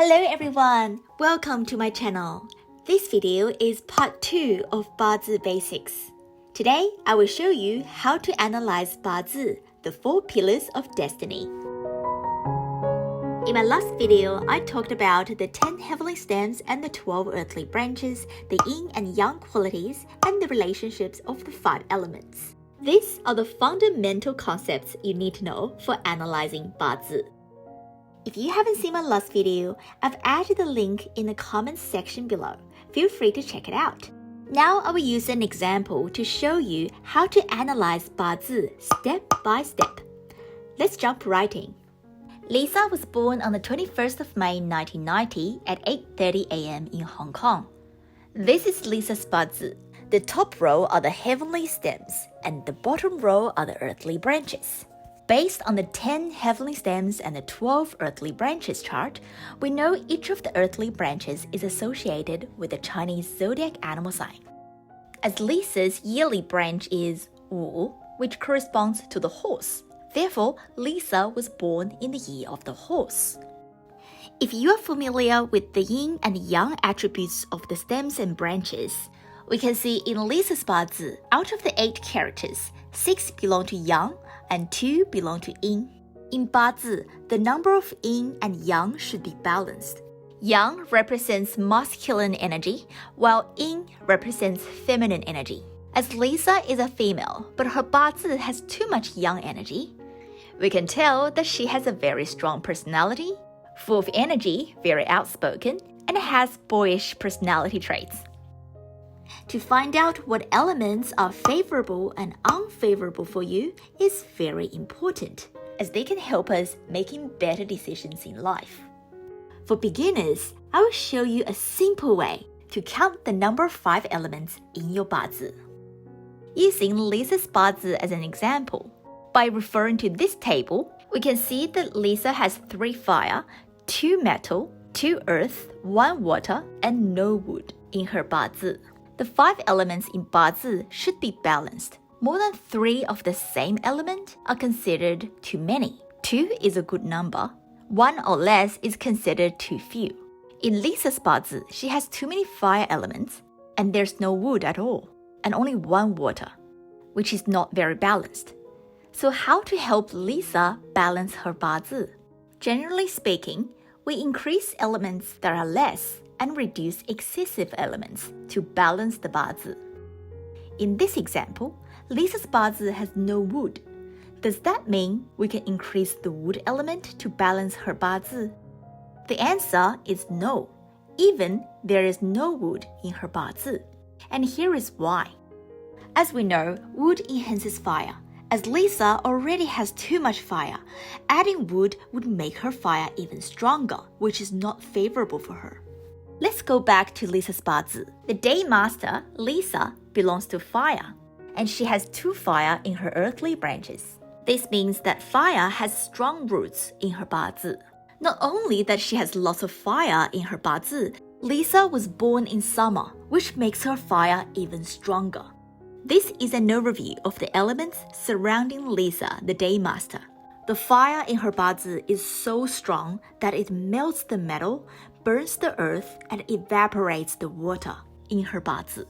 Hello everyone, welcome to my channel. This video is part 2 of Bazi Basics. Today, I will show you how to analyze Bazi, the 4 pillars of destiny. In my last video, I talked about the 10 heavenly stems and the 12 earthly branches, the yin and yang qualities, and the relationships of the 5 elements. These are the fundamental concepts you need to know for analyzing Bazi. If you haven't seen my last video, I've added the link in the comments section below. Feel free to check it out. Now I will use an example to show you how to analyze Bazi step by step. Let's jump right in. Lisa was born on the 21st of May 1990 at 8:30 a.m. in Hong Kong. This is Lisa's Bazi. The top row are the heavenly stems, and the bottom row are the earthly branches. Based on the 10 heavenly stems and the 12 earthly branches chart, we know each of the earthly branches is associated with the Chinese zodiac animal sign. As Lisa's yearly branch is Wu, which corresponds to the horse. Therefore, Lisa was born in the year of the horse. If you are familiar with the yin and yang attributes of the stems and branches, we can see in Lisa's Bazi, out of the 8 characters, 6 belong to yang and 2 belong to yin. In Bazi, the number of yin and yang should be balanced. Yang represents masculine energy, while yin represents feminine energy. As Lisa is a female, but her Bazi has too much yang energy, we can tell that she has a very strong personality, full of energy, very outspoken, and has boyish personality traits. To find out what elements are favorable and unfavorable for you is very important, as they can help us making better decisions in life. For beginners, I will show you a simple way to count the number of 5 elements in your Bazi. Using Lisa's Bazi as an example, by referring to this table, we can see that Lisa has 3 fire, 2 metal, 2 earth, 1 water, and no wood in her Bazi. The 5 elements in Bazi should be balanced. More than 3 of the same element are considered too many. 2 is a good number. 1 or less is considered too few. In Lisa's Bazi, she has too many fire elements, and there's no wood at all, and only 1 water, which is not very balanced. So how to help Lisa balance her Bazi? Generally speaking, we increase elements that are less and reduce excessive elements to balance the Bazi. In this example, Lisa's Bazi has no wood. Does that mean we can increase the wood element to balance her Bazi? The answer is no, even there is no wood in her Bazi. And here is why. As we know, wood enhances fire. As Lisa already has too much fire, adding wood would make her fire even stronger, which is not favorable for her. Let's go back to Lisa's Bazi. The day master, Lisa, belongs to fire, and she has 2 fire in her earthly branches. This means that fire has strong roots in her Bazi. Not only that she has lots of fire in her Bazi, Lisa was born in summer, which makes her fire even stronger. This is an overview of the elements surrounding Lisa, the day master. The fire in her Bazi is so strong that it melts the metal, burns the earth, and evaporates the water in her Bazi.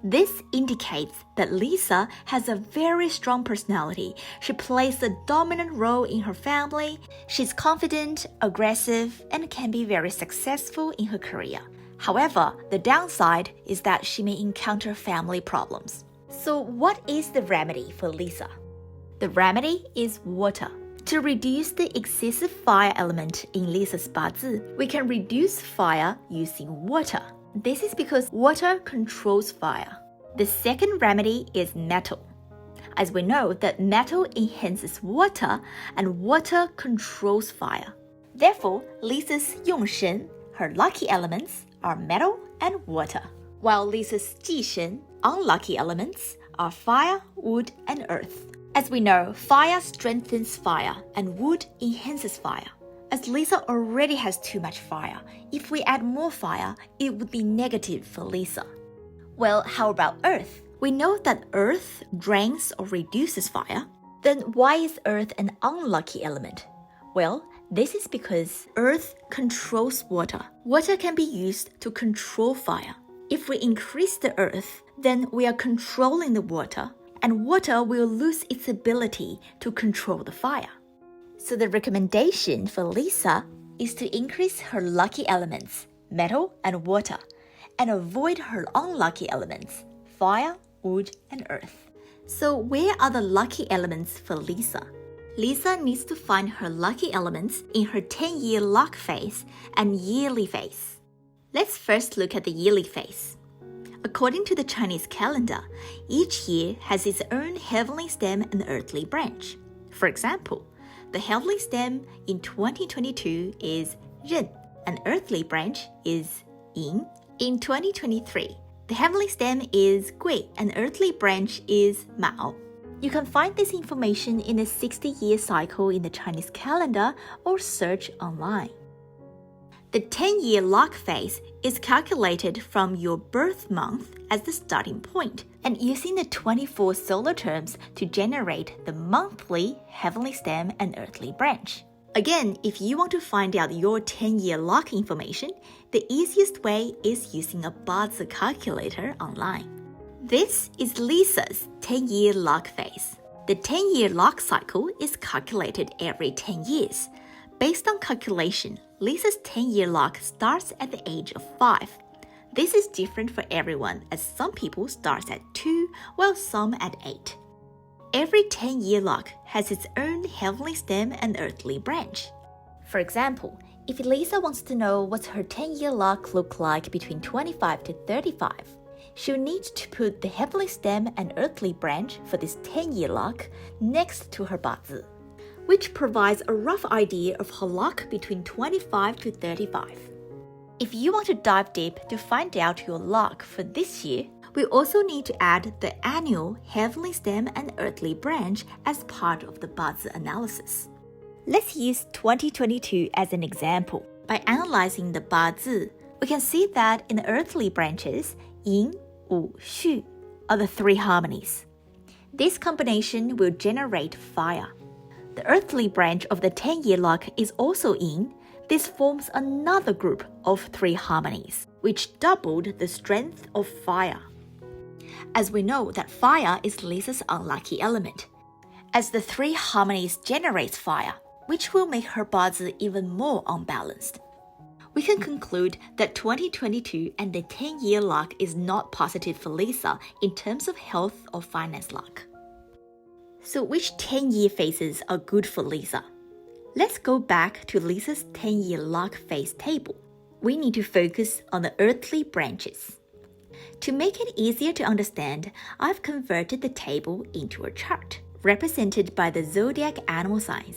This indicates that Lisa has a very strong personality. She plays a dominant role in her family. She's confident, aggressive, and can be very successful in her career. However, the downside is that she may encounter family problems. So what is the remedy for Lisa? The remedy is water. To reduce the excessive fire element in Lisa's Bazi, we can reduce fire using water. This is because water controls fire. The second remedy is metal. As we know that metal enhances water and water controls fire. Therefore, Lisa's Yongshen, her lucky elements, are metal and water, while Lisa's Jishen, unlucky elements, are fire, wood, and earth. As we know, fire strengthens fire and wood enhances fire. As Lisa already has too much fire, if we add more fire, it would be negative for Lisa. Well, how about earth? We know that earth drains or reduces fire. Then why is earth an unlucky element? Well, This is because Earth controls water. Water can be used to control fire. If we increase the Earth, then we are controlling the water, and water will lose its ability to control the fire. So the recommendation for Lisa is to increase her lucky elements, metal and water, and avoid her unlucky elements, fire, wood, and earth. So where are the lucky elements for Lisa? Lisa needs to find her lucky elements in her 10-year luck phase and yearly phase. Let's first look at the yearly phase. According to the Chinese calendar, each year has its own heavenly stem and earthly branch. For example, the heavenly stem in 2022 is Ren, and earthly branch is Yin. In 2023, the heavenly stem is Gui, and earthly branch is Mao. You can find this information in a 60-year cycle in the Chinese calendar or search online. The 10-year luck phase is calculated from your birth month as the starting point and using the 24 solar terms to generate the monthly heavenly stem and earthly branch. Again, if you want to find out your 10-year luck information, the easiest way is using a Bazi calculator online. This is Lisa's 10-year luck phase. The 10-year luck cycle is calculated every 10 years. Based on calculation, Lisa's 10-year luck starts at the age of 5. This is different for everyone, as some people start at 2 while some at 8. Every 10-year luck has its own heavenly stem and earthly branch. For example, if Lisa wants to know what her 10-year luck look like between 25 to 35, she'll need to put the heavenly stem and earthly branch for this 10-year luck next to her Bazi, which provides a rough idea of her luck between 25 to 35. If you want to dive deep to find out your luck for this year, we also need to add the annual heavenly stem and earthly branch as part of the Bazi analysis. Let's use 2022 as an example. By analyzing the Bazi, we can see that in the earthly branches, Yin, Wu, Shui are the 3 harmonies. This combination will generate fire. The earthly branch of the 10-year luck is also Yin. This forms another group of 3 harmonies, which doubled the strength of fire. As we know that fire is Lisa's unlucky element, as the 3 harmonies generates fire, which will make her Bazi even more unbalanced. We can conclude that 2022 and the 10-year luck is not positive for Lisa in terms of health or finance luck. So which 10-year phases are good for Lisa? Let's go back to Lisa's 10-year luck phase table. We need to focus on the earthly branches. To make it easier to understand, I've converted the table into a chart, represented by the zodiac animal signs.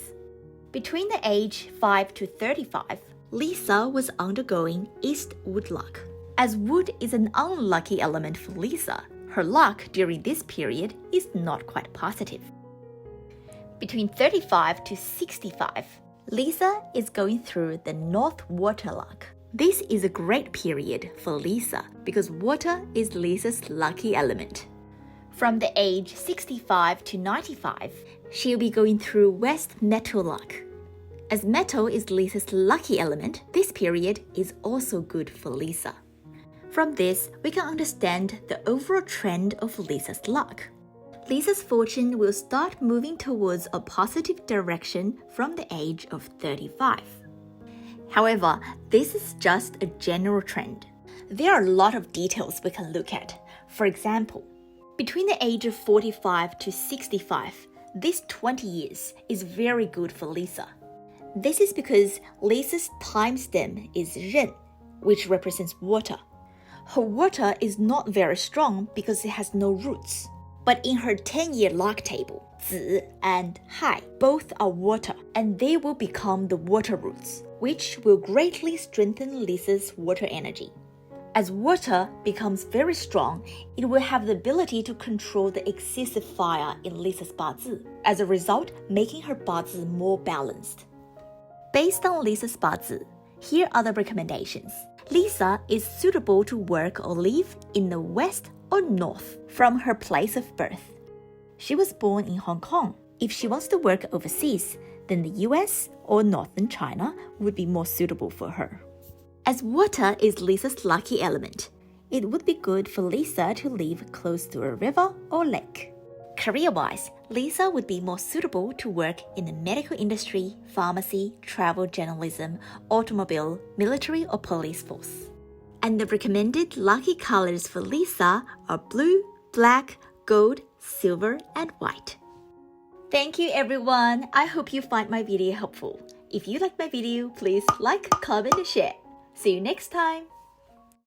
Between the age 5 to 35, Lisa was undergoing East Wood luck. As wood is an unlucky element for Lisa, her luck during this period is not quite positive. Between 35 to 65, Lisa is going through the North Water luck. This is a great period for Lisa because water is Lisa's lucky element. From the age 65 to 95, she'll be going through West Metal luck. As metal is Lisa's lucky element, this period is also good for Lisa. From this, we can understand the overall trend of Lisa's luck. Lisa's fortune will start moving towards a positive direction from the age of 35. However, this is just a general trend. There are a lot of details we can look at. For example, between the age of 45 to 65, this 20 years is very good for Lisa. This is because Lisa's time stem is Ren, which represents water. Her water is not very strong because it has no roots. But in her 10-year luck table, Zi and Hai both are water, and they will become the water roots, which will greatly strengthen Lisa's water energy. As water becomes very strong, it will have the ability to control the excessive fire in Lisa's Bazi, as a result, making her Bazi more balanced. Based on Lisa's Bazi, here are the recommendations. Lisa is suitable to work or live in the west or north from her place of birth. She was born in Hong Kong. If she wants to work overseas, then the US or northern China would be more suitable for her. As water is Lisa's lucky element, it would be good for Lisa to live close to a river or lake. Career-wise, Lisa would be more suitable to work in the medical industry, pharmacy, travel journalism, automobile, military or police force. And the recommended lucky colors for Lisa are blue, black, gold, silver, and white. Thank you everyone. I hope you find my video helpful. If you like my video, please like, comment, and share. See you next time.